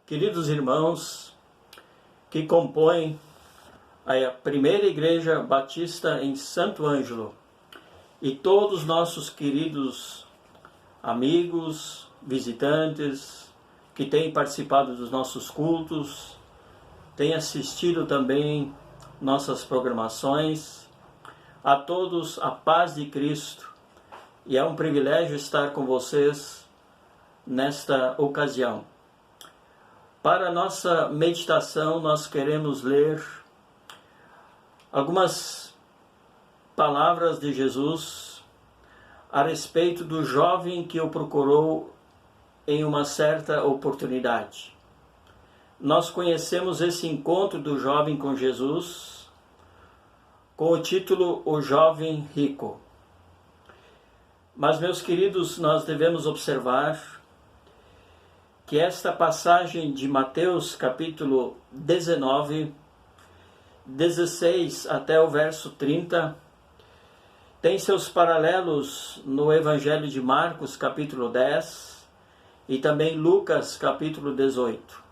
Queridos irmãos que compõem a primeira Igreja Batista em Santo Ângelo e todos nossos queridos amigos, visitantes que têm participado dos nossos cultos, têm assistido também nossas programações, a todos a paz de Cristo, e é um privilégio estar com vocês nesta ocasião. Para a nossa meditação, nós queremos ler algumas palavras de Jesus a respeito do jovem que o procurou em uma certa oportunidade. Nós conhecemos esse encontro do jovem com Jesus com o título O Jovem Rico. Mas, meus queridos, nós devemos observar que esta passagem de Mateus capítulo 19, 16 até o verso 30, tem seus paralelos no Evangelho de Marcos capítulo 10 e também Lucas capítulo 18.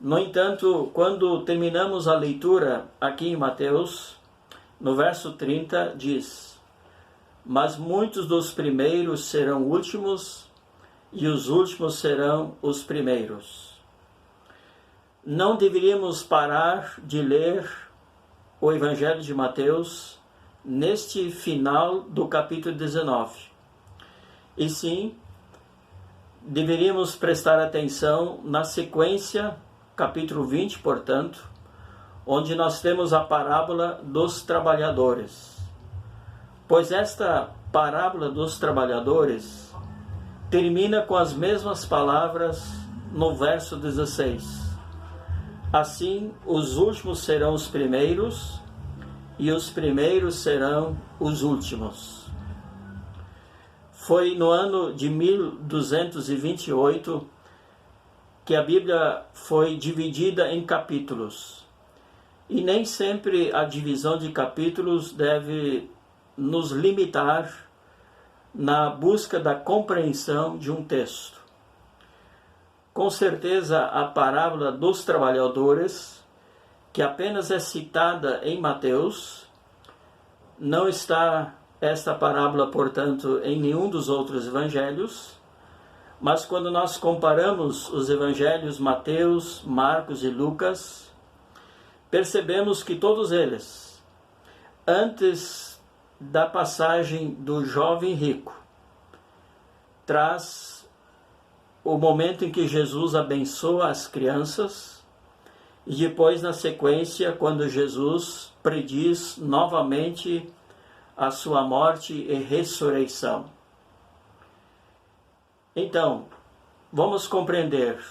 No entanto, quando terminamos a leitura aqui em Mateus, no verso 30 diz: mas muitos dos primeiros serão últimos, e os últimos serão os primeiros. Não deveríamos parar de ler o Evangelho de Mateus neste final do capítulo 19. E sim, deveríamos prestar atenção na sequência, capítulo 20, portanto, onde nós temos a parábola dos trabalhadores. Pois esta parábola dos trabalhadores termina com as mesmas palavras no verso 16. Assim, os últimos serão os primeiros, e os primeiros serão os últimos. Foi no ano de 1228 que a Bíblia foi dividida em capítulos. E nem sempre a divisão de capítulos deve nos limitar na busca da compreensão de um texto. Com certeza, a parábola dos trabalhadores, que apenas é citada em Mateus, não está esta parábola, portanto, em nenhum dos outros evangelhos, mas quando nós comparamos os evangelhos Mateus, Marcos e Lucas, percebemos que todos eles, antes da passagem do jovem rico, traz o momento em que Jesus abençoa as crianças e depois, na sequência, quando Jesus prediz novamente a sua morte e ressurreição. Então, vamos compreender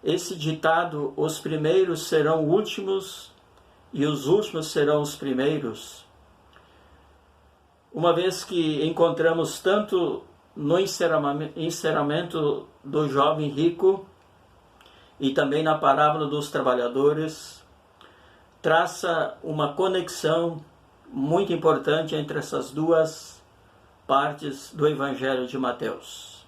esse ditado: os primeiros serão últimos e os últimos serão os primeiros, uma vez que encontramos tanto no encerramento do jovem rico e também na parábola dos trabalhadores, traça uma conexão muito importante entre essas duas partes do Evangelho de Mateus.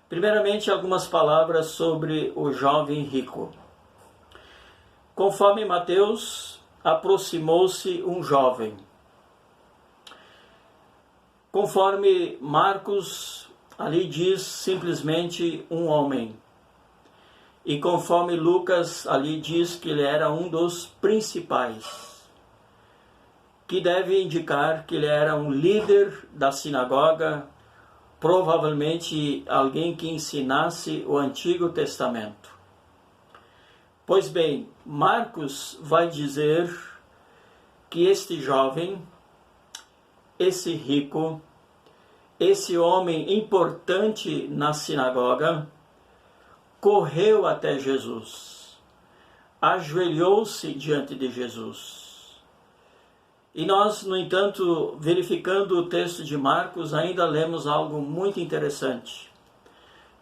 Primeiramente, algumas palavras sobre o jovem rico. Conforme Mateus, aproximou-se um jovem. Conforme Marcos, ali diz simplesmente um homem. E conforme Lucas, ali diz que ele era um dos principais, que deve indicar que ele era um líder da sinagoga, provavelmente alguém que ensinasse o Antigo Testamento. Pois bem, Marcos vai dizer que este jovem, esse rico, esse homem importante na sinagoga, correu até Jesus, ajoelhou-se diante de Jesus. E nós, no entanto, verificando o texto de Marcos, ainda lemos algo muito interessante.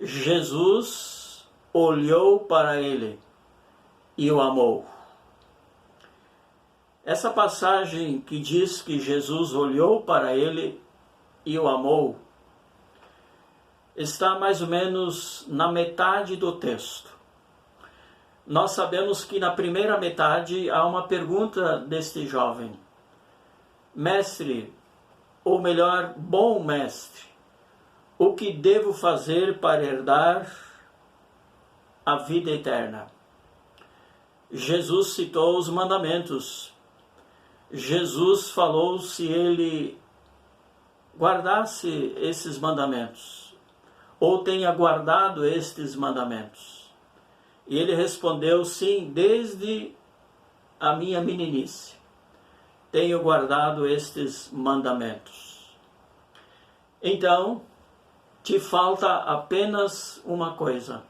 Jesus olhou para ele e o amou. Essa passagem que diz que Jesus olhou para ele e o amou, está mais ou menos na metade do texto. Nós sabemos que na primeira metade há uma pergunta deste jovem: Mestre, ou melhor, bom mestre, o que devo fazer para herdar a vida eterna? Jesus citou os mandamentos. Jesus falou se ele guardasse esses mandamentos, ou tenha guardado estes mandamentos. E ele respondeu: sim, desde a minha meninice tenho guardado estes mandamentos. Então, te falta apenas uma coisa: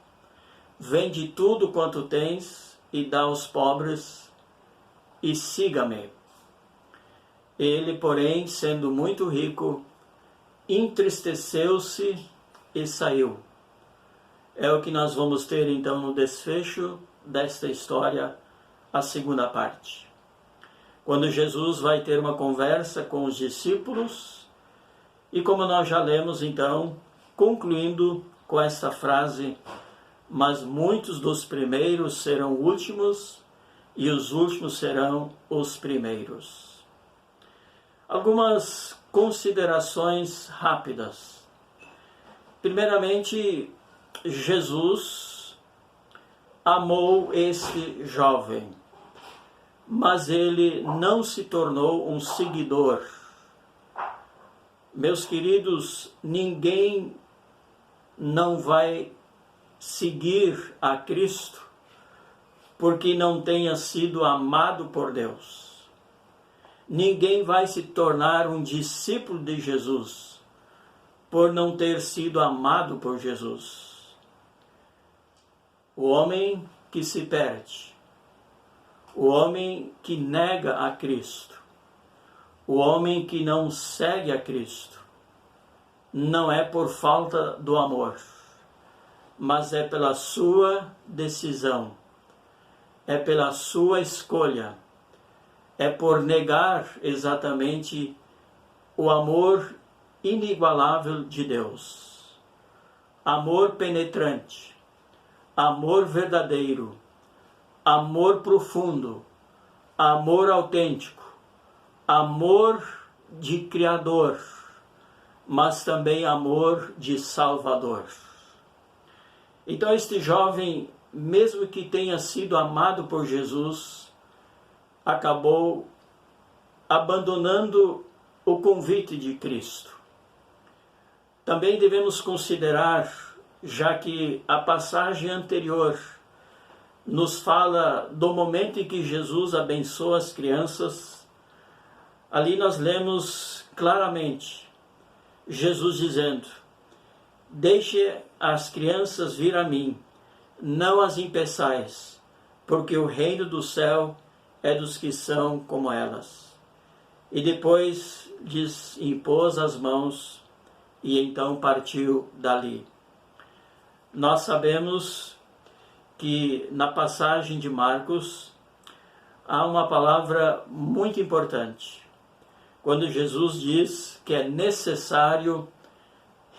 vende tudo quanto tens e dá aos pobres, e siga-me. Ele, porém, sendo muito rico, entristeceu-se e saiu. É o que nós vamos ter então no desfecho desta história, a segunda parte. Quando Jesus vai ter uma conversa com os discípulos, e como nós já lemos então, concluindo com esta frase: mas muitos dos primeiros serão últimos, e os últimos serão os primeiros. Algumas considerações rápidas. Primeiramente, Jesus amou este jovem, mas ele não se tornou um seguidor. Meus queridos, ninguém não vai seguir a Cristo porque não tenha sido amado por Deus. Ninguém vai se tornar um discípulo de Jesus por não ter sido amado por Jesus. O homem que se perde, o homem que nega a Cristo, o homem que não segue a Cristo, não é por falta do amor, mas é pela sua decisão, é pela sua escolha, é por negar exatamente o amor inigualável de Deus. Amor penetrante, amor verdadeiro, amor profundo, amor autêntico, amor de Criador, mas também amor de Salvador. Então este jovem, mesmo que tenha sido amado por Jesus, acabou abandonando o convite de Cristo. Também devemos considerar, já que a passagem anterior nos fala do momento em que Jesus abençoa as crianças, ali nós lemos claramente Jesus dizendo: deixe as crianças vir a mim, não as impeçais, porque o reino do céu é dos que são como elas. E depois lhes impôs as mãos e então partiu dali. Nós sabemos que na passagem de Marcos há uma palavra muito importante, quando Jesus diz que é necessário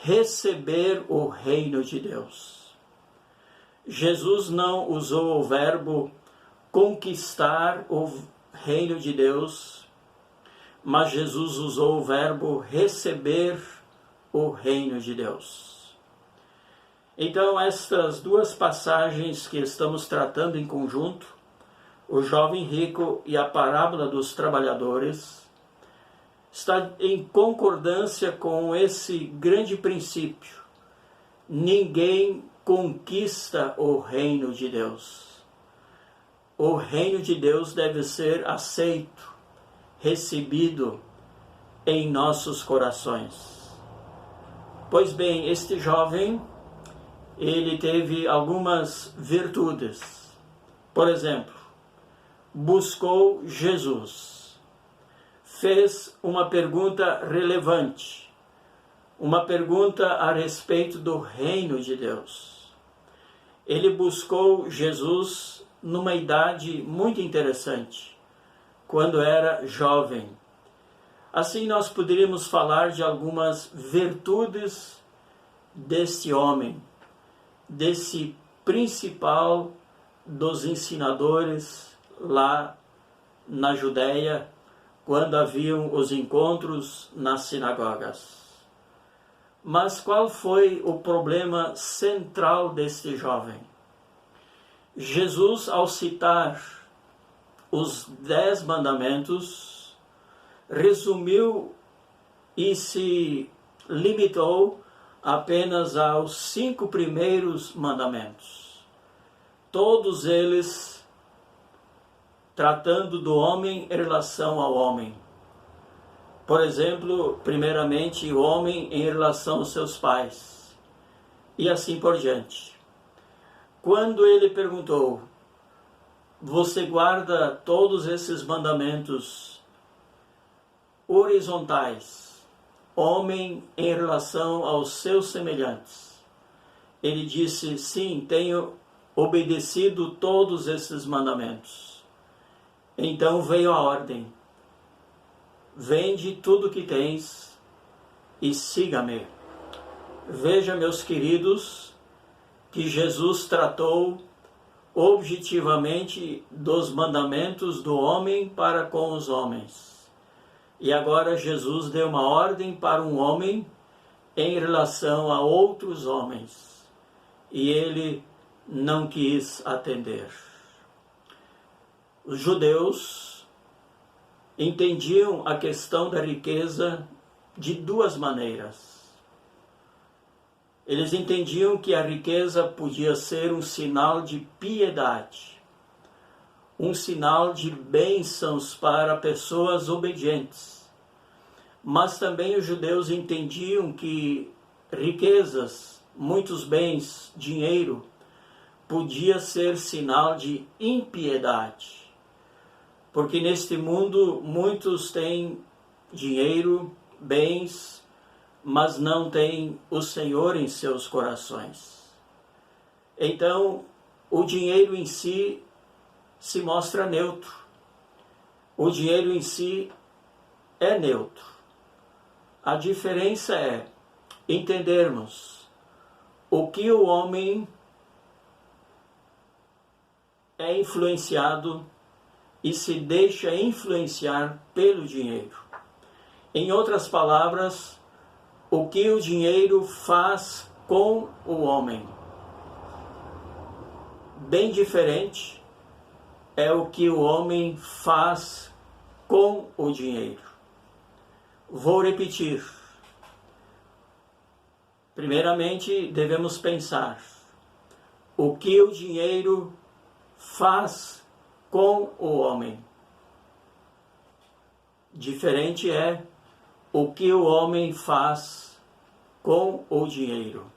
receber o reino de Deus. Jesus não usou o verbo conquistar o reino de Deus, mas Jesus usou o verbo receber o reino de Deus. Então, estas duas passagens que estamos tratando em conjunto, o jovem rico e a parábola dos trabalhadores, está em concordância com esse grande princípio: ninguém conquista o reino de Deus. O reino de Deus deve ser aceito, recebido em nossos corações. Pois bem, este jovem, ele teve algumas virtudes. Por exemplo, buscou Jesus, fez uma pergunta relevante, uma pergunta a respeito do reino de Deus. Ele buscou Jesus numa idade muito interessante, quando era jovem. Assim nós poderíamos falar de algumas virtudes deste homem, desse principal dos ensinadores lá na Judéia, quando haviam os encontros nas sinagogas. Mas qual foi o problema central deste jovem? Jesus, ao citar os 10 mandamentos, resumiu e se limitou apenas aos 5 primeiros mandamentos. Todos eles tratando do homem em relação ao homem. Por exemplo, primeiramente, o homem em relação aos seus pais. E assim por diante. Quando ele perguntou, você guarda todos esses mandamentos horizontais, homem em relação aos seus semelhantes? Ele disse, sim, tenho obedecido todos esses mandamentos. Então veio a ordem, vende tudo que tens e siga-me. Veja, meus queridos, que Jesus tratou objetivamente dos mandamentos do homem para com os homens. E agora Jesus deu uma ordem para um homem em relação a outros homens. E ele não quis atender. Os judeus entendiam a questão da riqueza de duas maneiras. Eles entendiam que a riqueza podia ser um sinal de piedade, um sinal de bênçãos para pessoas obedientes. Mas também os judeus entendiam que riquezas, muitos bens, dinheiro, podia ser sinal de impiedade. Porque neste mundo muitos têm dinheiro, bens, mas não têm o Senhor em seus corações. Então, o dinheiro em si se mostra neutro. O dinheiro em si é neutro. A diferença é entendermos o que o homem é influenciado e se deixa influenciar pelo dinheiro. Em outras palavras, o que o dinheiro faz com o homem. Bem diferente é o que o homem faz com o dinheiro. Vou repetir. Primeiramente, devemos pensar o que o dinheiro faz com o homem. Diferente é o que o homem faz com o dinheiro.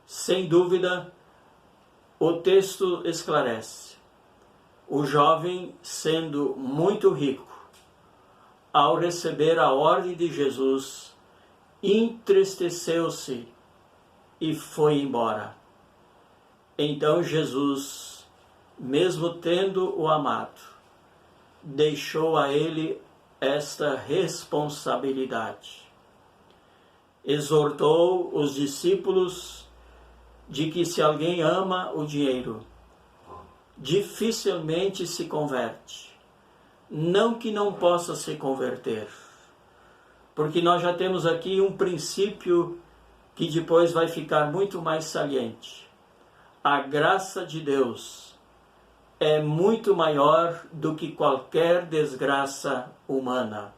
Sem dúvida, o texto esclarece. O jovem, sendo muito rico, ao receber a ordem de Jesus, entristeceu-se e foi embora. Então Jesus, mesmo tendo-o amado, deixou a ele esta responsabilidade. Exortou os discípulos de que se alguém ama o dinheiro, dificilmente se converte. Não que não possa se converter, porque nós já temos aqui um princípio que depois vai ficar muito mais saliente. A graça de Deus é muito maior do que qualquer desgraça humana.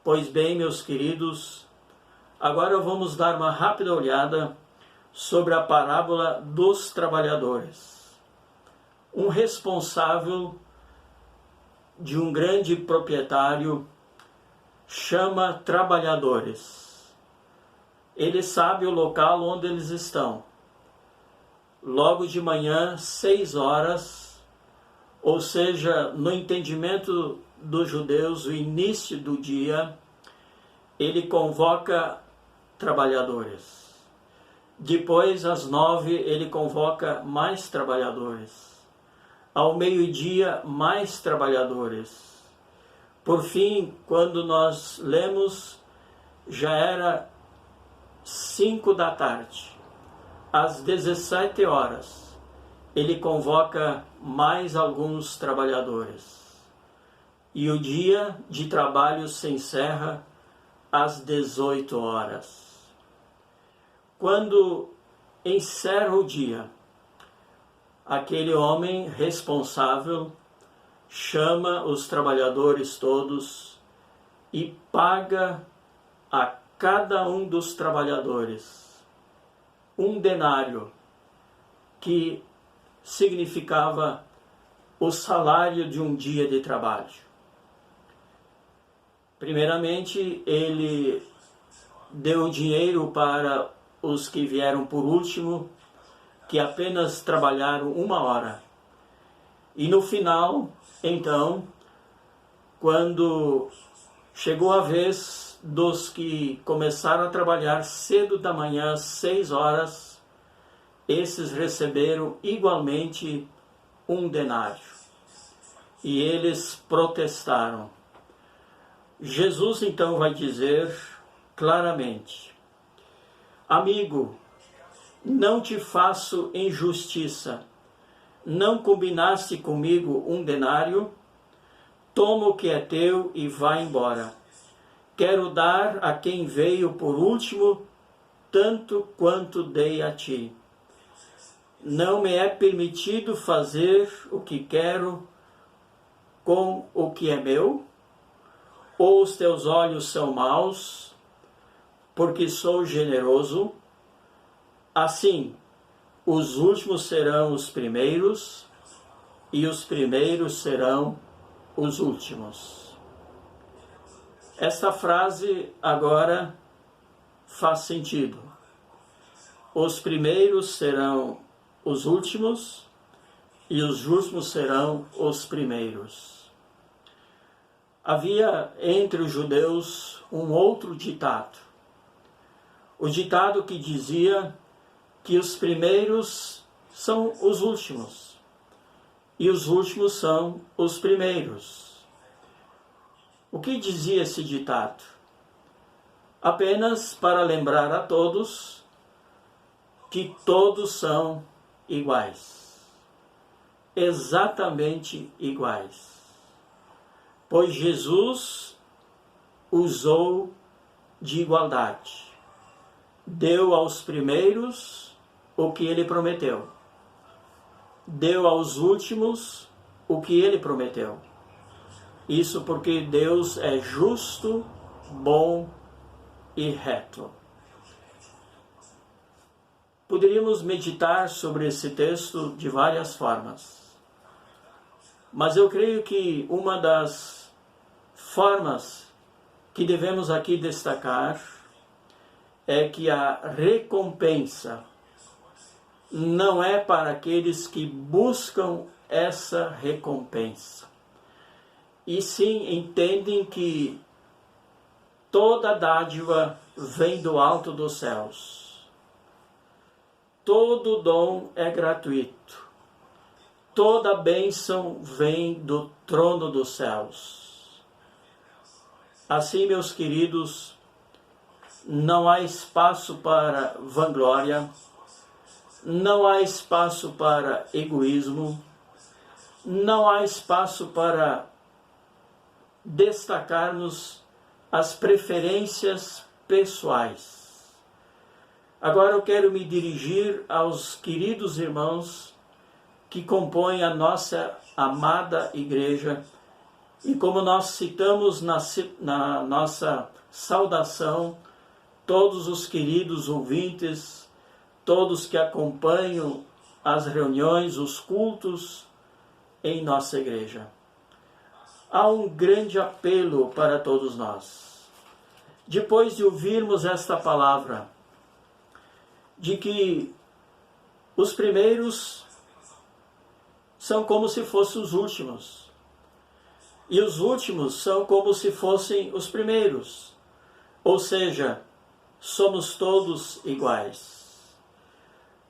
Pois bem, meus queridos, agora vamos dar uma rápida olhada sobre a parábola dos trabalhadores. Um responsável de um grande proprietário chama trabalhadores. Ele sabe o local onde eles estão. Logo de manhã, 6 horas, ou seja, no entendimento dos judeus, o início do dia, ele convoca trabalhadores. Depois, às 9, ele convoca mais trabalhadores. Ao meio-dia, mais trabalhadores. Por fim, quando nós lemos, já era 5 da tarde, às 17 horas, ele convoca mais alguns trabalhadores. E o dia de trabalho se encerra às 18 horas. Quando encerra o dia, aquele homem responsável chama os trabalhadores todos e paga a cada um dos trabalhadores um denário, que significava o salário de um dia de trabalho. Primeiramente, ele deu dinheiro para os que vieram por último, que apenas trabalharam 1 hora. E no final, então, quando chegou a vez dos que começaram a trabalhar cedo da manhã, às 6 horas, esses receberam igualmente um denário. E eles protestaram. Jesus então vai dizer claramente: amigo, não te faço injustiça. Não combinaste comigo um denário? Toma o que é teu e vá embora. Quero dar a quem veio por último tanto quanto dei a ti. Não me é permitido fazer o que quero com o que é meu? Ou os teus olhos são maus, porque sou generoso? Assim, os últimos serão os primeiros, e os primeiros serão os últimos. Esta frase agora faz sentido. Os primeiros serão os últimos, e os últimos serão os primeiros. Havia entre os judeus um outro ditado. O ditado que dizia que os primeiros são os últimos e os últimos são os primeiros. O que dizia esse ditado? Apenas para lembrar a todos que todos são iguais, exatamente iguais. Pois Jesus usou de igualdade. Deu aos primeiros o que ele prometeu. Deu aos últimos o que ele prometeu. Isso porque Deus é justo, bom e reto. Poderíamos meditar sobre esse texto de várias formas. Mas eu creio que uma das formas que devemos aqui destacar é que a recompensa não é para aqueles que buscam essa recompensa, e sim entendem que toda dádiva vem do alto dos céus. Todo dom é gratuito. Toda bênção vem do trono dos céus. Assim, meus queridos, não há espaço para vanglória, não há espaço para egoísmo, não há espaço para destacar-nos as preferências pessoais. Agora eu quero me dirigir aos queridos irmãos que compõem a nossa amada igreja, e como nós citamos na nossa saudação, todos os queridos ouvintes, todos que acompanham as reuniões, os cultos em nossa igreja. Há um grande apelo para todos nós. Depois de ouvirmos esta palavra, de que os primeiros são como se fossem os últimos, e os últimos são como se fossem os primeiros, ou seja, somos todos iguais.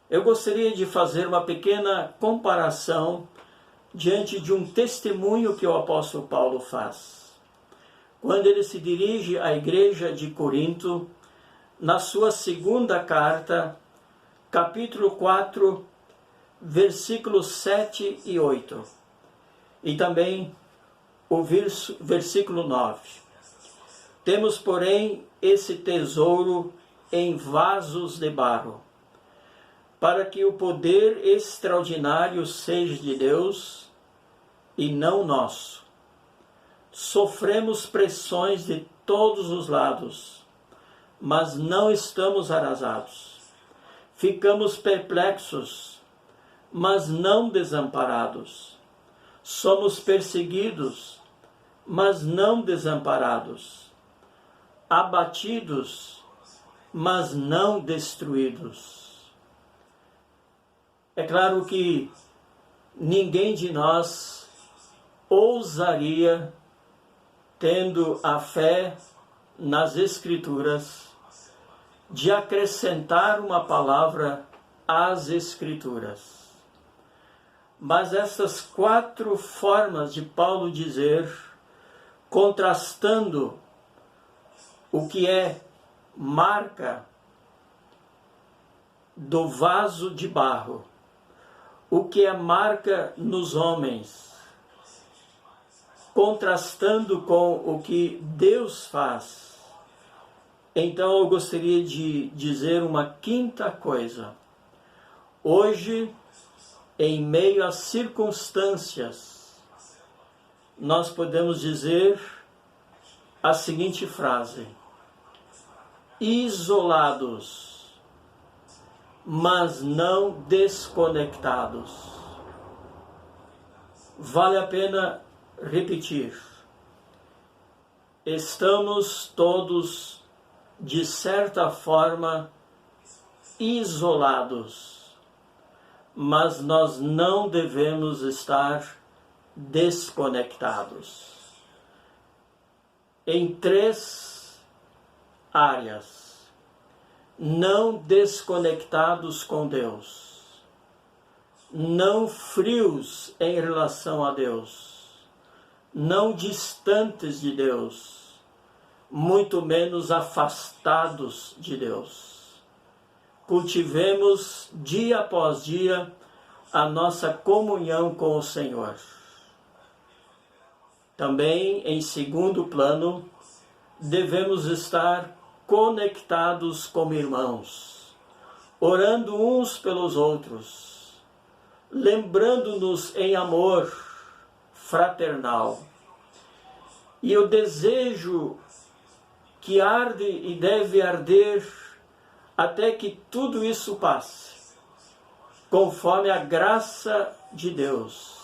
Eu gostaria de fazer uma pequena comparação diante de um testemunho que o apóstolo Paulo faz. Quando ele se dirige à igreja de Corinto, na sua segunda carta, capítulo 4, versículos 7 e 8, e também o versículo 9. Temos, porém, esse tesouro em vasos de barro, para que o poder extraordinário seja de Deus e não nosso. Sofremos pressões de todos os lados, mas não estamos arrasados. Ficamos perplexos, mas não desamparados. Somos perseguidos, mas não desamparados. Abatidos, mas não destruídos. É claro que ninguém de nós ousaria, tendo a fé nas Escrituras, de acrescentar uma palavra às Escrituras. Mas essas 4 formas de Paulo dizer, contrastando o que é marca do vaso de barro, o que é marca nos homens, contrastando com o que Deus faz. Então eu gostaria de dizer uma quinta coisa. Hoje, em meio às circunstâncias, nós podemos dizer a seguinte frase: isolados, mas não desconectados. Vale a pena repetir. Estamos todos, de certa forma, isolados, mas nós não devemos estar desconectados. Em 3 áreas: não desconectados com Deus, não frios em relação a Deus, não distantes de Deus, muito menos afastados de Deus. Cultivemos dia após dia a nossa comunhão com o Senhor. Também, em segundo plano, devemos estar conectados como irmãos, orando uns pelos outros, lembrando-nos em amor fraternal. E o desejo que arde e deve arder até que tudo isso passe, conforme a graça de Deus,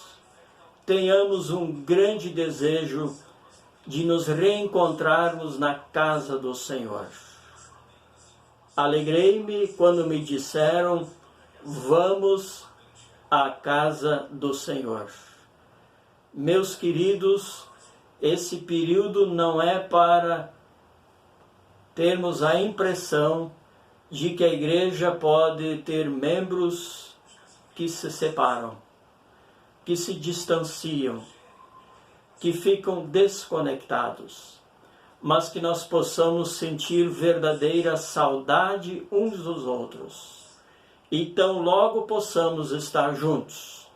tenhamos um grande desejo de nos reencontrarmos na casa do Senhor. Alegrei-me quando me disseram: vamos à casa do Senhor. Meus queridos, esse período não é para termos a impressão de que a igreja pode ter membros que se separam, que se distanciam, que ficam desconectados, mas que nós possamos sentir verdadeira saudade uns dos outros. Então logo possamos estar juntos.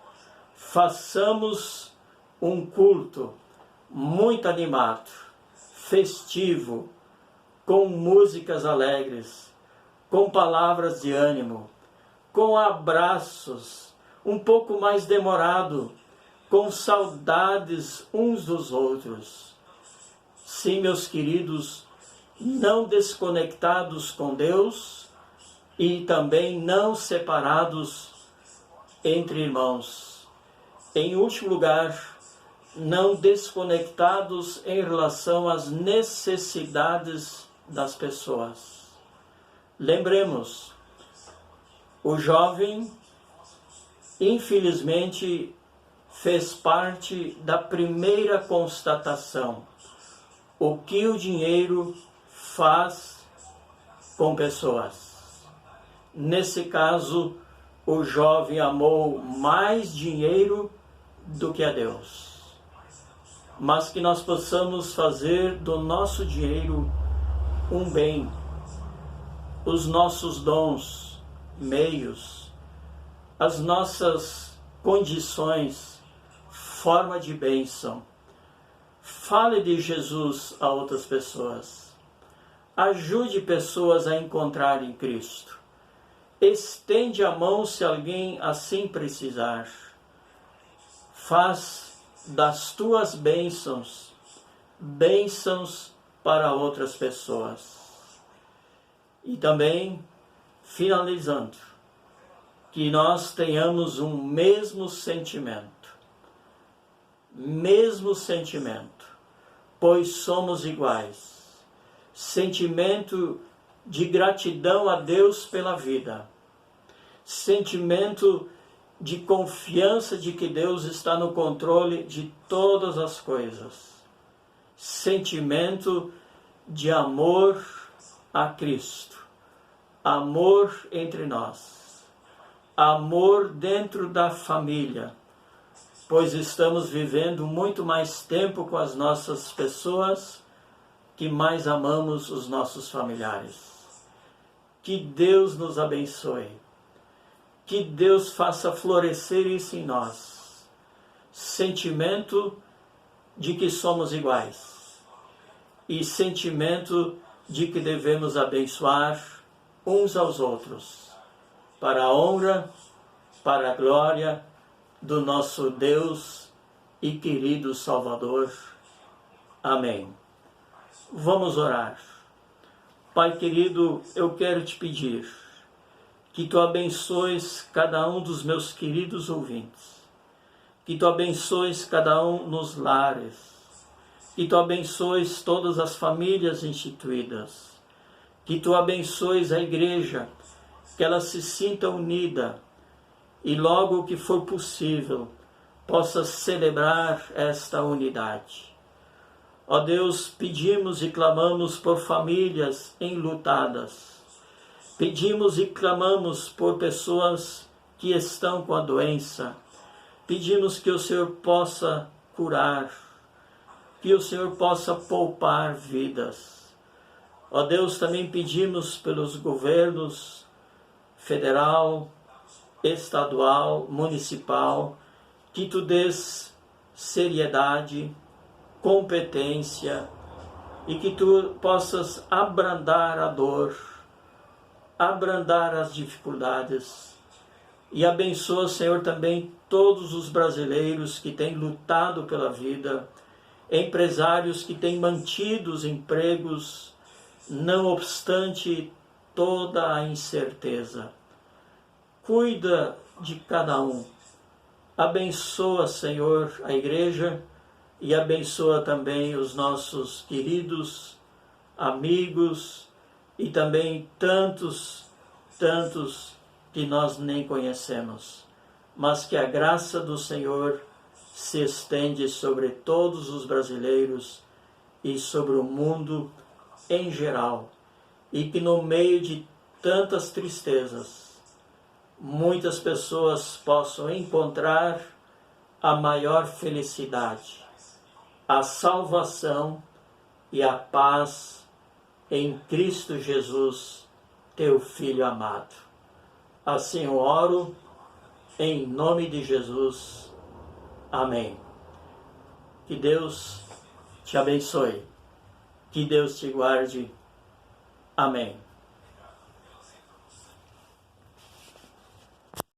Façamos um culto muito animado, festivo, com músicas alegres, com palavras de ânimo, com abraços, um pouco mais demorado, com saudades uns dos outros. Sim, meus queridos, não desconectados com Deus e também não separados entre irmãos. Em último lugar, não desconectados em relação às necessidades das pessoas. Lembremos, o jovem, infelizmente, fez parte da primeira constatação: o que o dinheiro faz com pessoas. Nesse caso, o jovem amou mais dinheiro do que a Deus. Mas que nós possamos fazer do nosso dinheiro um bem, os nossos dons, meios, as nossas condições, forma de bênção. Fale de Jesus a outras pessoas. Ajude pessoas a encontrarem Cristo. Estende a mão se alguém assim precisar. Faz das tuas bênçãos, bênçãos para outras pessoas. E também, finalizando, que nós tenhamos um mesmo sentimento, pois somos iguais. Sentimento de gratidão a Deus pela vida, sentimento de confiança de que Deus está no controle de todas as coisas, sentimento de amor a Cristo, amor entre nós, amor dentro da família, pois estamos vivendo muito mais tempo com as nossas pessoas que mais amamos os nossos familiares. Que Deus nos abençoe. Que Deus faça florescer isso em nós. Sentimento de que somos iguais. E sentimento de que devemos abençoar uns aos outros. Para a honra, para a glória do nosso Deus e querido Salvador. Amém. Vamos orar. Pai querido, eu quero te pedir que tu abençoes cada um dos meus queridos ouvintes, que tu abençoes cada um nos lares, que tu abençoes todas as famílias instituídas, que tu abençoes a igreja, que ela se sinta unida e logo que for possível possa celebrar esta unidade. Ó Deus, pedimos e clamamos por famílias enlutadas. Pedimos e clamamos por pessoas que estão com a doença. Pedimos que o Senhor possa curar, que o Senhor possa poupar vidas. Ó Deus, também pedimos pelos governos federal, estadual, municipal, que tu dês seriedade, competência e que tu possas abrandar a dor, abrandar as dificuldades e abençoa, Senhor, também todos os brasileiros que têm lutado pela vida, empresários que têm mantido os empregos, não obstante toda a incerteza. Cuida de cada um. Abençoa, Senhor, a igreja e abençoa também os nossos queridos amigos e também tantos que nós nem conhecemos. Mas que a graça do Senhor se estende sobre todos os brasileiros e sobre o mundo em geral. E que no meio de tantas tristezas, muitas pessoas possam encontrar a maior felicidade, a salvação e a paz em Cristo Jesus, teu Filho amado. Assim eu oro, em nome de Jesus. Amém. Que Deus te abençoe. Que Deus te guarde. Amém.